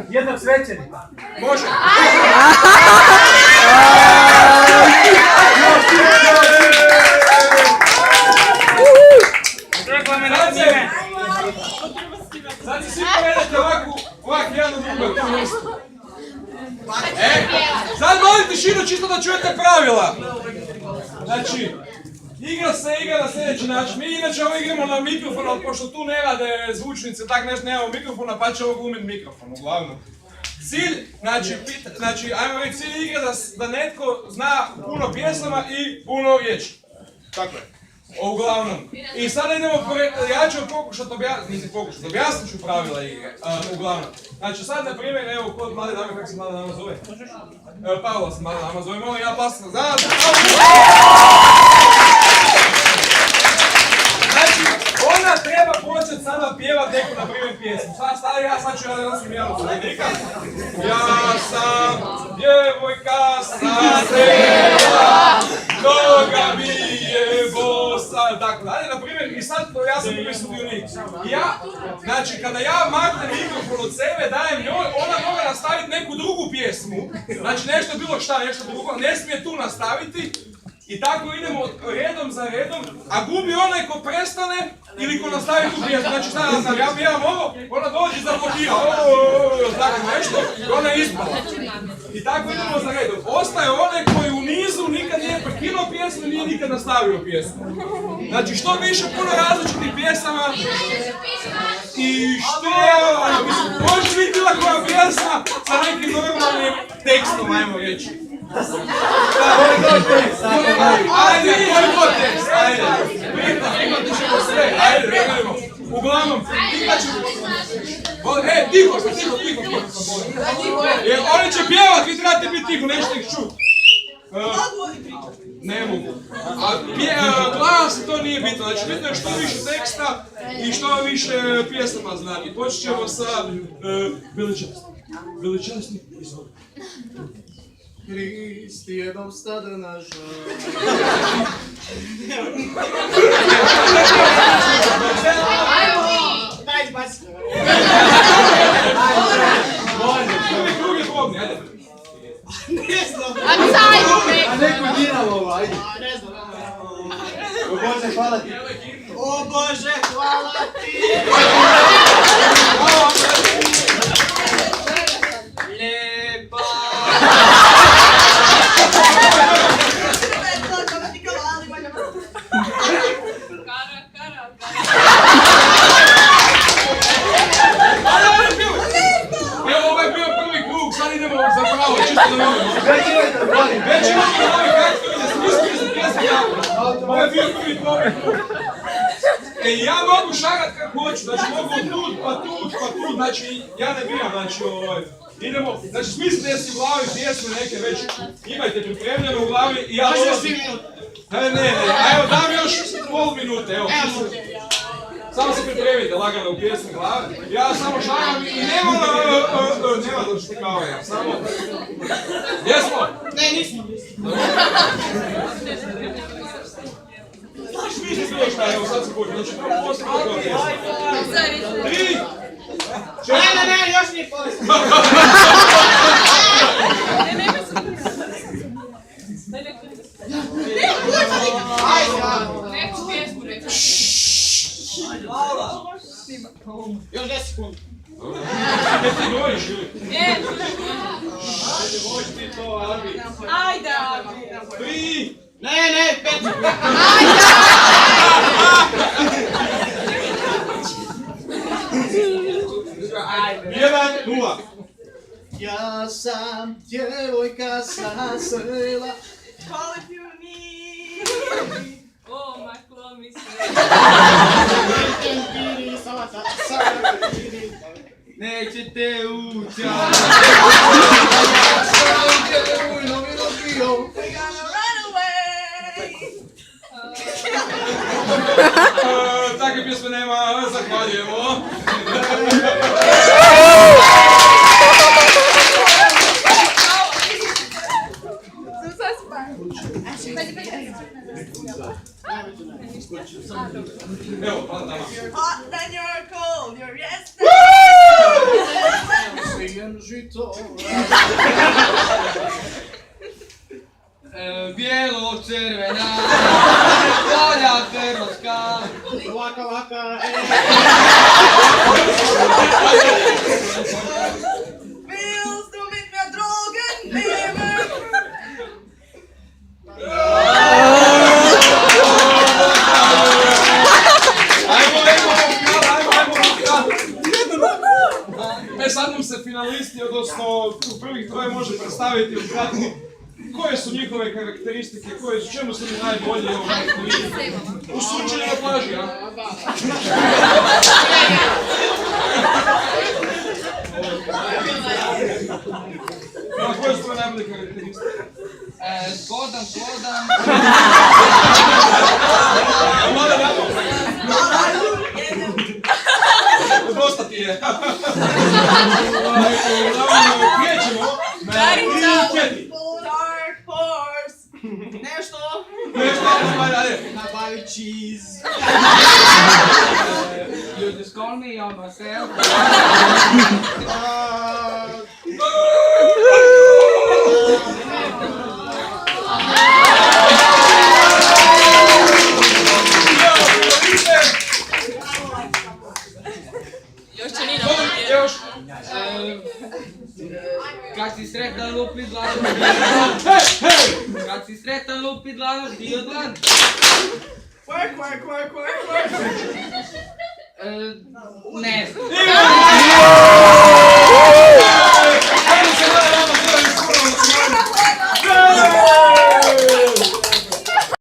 jednog svećenika. Može. Sad si svi povedete ovak jedan od drugog. Sad molim tišinu čisto da čujete pravila. Znači, igra se na sljedeći način. Mi inače ovo igramo na mikrofon, ali pošto tu ne rade zvučnice, tak nešto nemamo mikrofona, pa će ovo glumiti mikrofon, uglavnom. Cilj, znači, ajmo reći, cilj igre da netko zna puno pjesama i puno riječi. Tako je. Uglavnom. I sada idemo ja ću pokušati objasnit ću pravila igre. Uglavnom. Znači sad, na primjer, evo, kod mlade dame, kako se mlada dama zove? Pavla se mlada dama zove, molim ja pasno znate. Znači, ona treba početi sama pjevat neku, na primjer, pjesmu. Sad ću ja da nosim javno srednika. Ja sam djevojka sa sela, noga mi je bosa, tako dalje, na primjer, i sad ja sam prvi sudionik. Znači, kada ja maknem mikrofon od sebe, dajem njoj, ona mora nastaviti neku drugu pjesmu. Znači, nešto bilo šta, nešto drugo, ne smije tu nastaviti. I tako idemo redom za redom, a gubi onaj ko prestane ili ko nastavi tu pjesmu. Znači šta ja znam, ja pjevam ovo, ona dođe za blokira, tako nešto, i ona je ispala. I tako idemo za redom. Ostaje onaj koji u nizu nikad nije prekinuo pjesmu i nije nikad nastavio pjesmu. Znači što više puno različitih pjesama i što, možeš biti bila koja pjesma sa nekim normalnim tekstom, ajmo reći. Ajde, koji god tekst, ajde. Prihvatit ćemo sve, ajde, vidimo. Uglavnom, prihvat ćemo. Tiho sam, tiho. Jer oni će pjevat, vi trebate biti tiho, nećete ih čut. Ne mogu. A glas to nije bitno, znači bitno je što više teksta i što više pjesama znati. Počet ćemo sa Veličasni, izvoli. Hristi je dosta da naš Daj izbaci. Krug je probni, ajde. Ne znam. A neko diramo ovo, ajde. Ne znam. O Bože, hvala ti. O Bože, hvala ti. Lepa. Evo, ovo je bio prvi krug, sad idemo za pravo, čisto da vidimo. Već imamo novi kako ide, smislili su pjesme jako. Ovo je bio prvi krug. Ja mogu šarat kako hoću, znači mogu tu, pa tu, znači ja ne biram, znači idemo, znači smislite si u glavi pjesme neke već imajte pripremljene u glavi i ja dolazim. Ne, a evo dam još pol minute, evo. Samo se pripremite lagano u pjesmu glave. Ja samo šaram i nema da štikavanja, samo... Jesmo? Ne, nismo. Znaš više bilo šta, evo sad se počne, znači prvo poslije kako pjesma. 3, 4... Ne, još nije poslije. Neku pjesmu reći. Još 10 sekundi. Ne ti goriš ili? Ajde, možeš ti to, Arbi. Ajde, Arbi. 3... Ne, 5 sekundi. Ajde. 1-0. Ja sam djevojka sa sela. Call if you need. Oh, my clommy Nećete ući. We're gonna run away. Takve pjesme nema, zahvaljujemo. Evo, hvala dama. Hot, then you're cold, you're yes. Žem žito. Bijelo, crvena, polja Hrvatska. Laka, laka, Willst du mit mir Drogen nehmen? Sad nam se finalisti, odnosno u prvih troje može predstaviti ukratko koje su njihove karakteristike, koje su, čemu su mi najbolji u sučenju na plaži, a? A koje su tvoje najbolje karakteristike? Slodan. Dosta ti je. Krećemo na 3-4. Dark horse. Nešto. nabavi cheese. You just call me on myself. Još će Nina. Još. Kad si sretan lupi dlanu, kad si sretan lupi dlanu, dio dlan. Quack. Ne znam.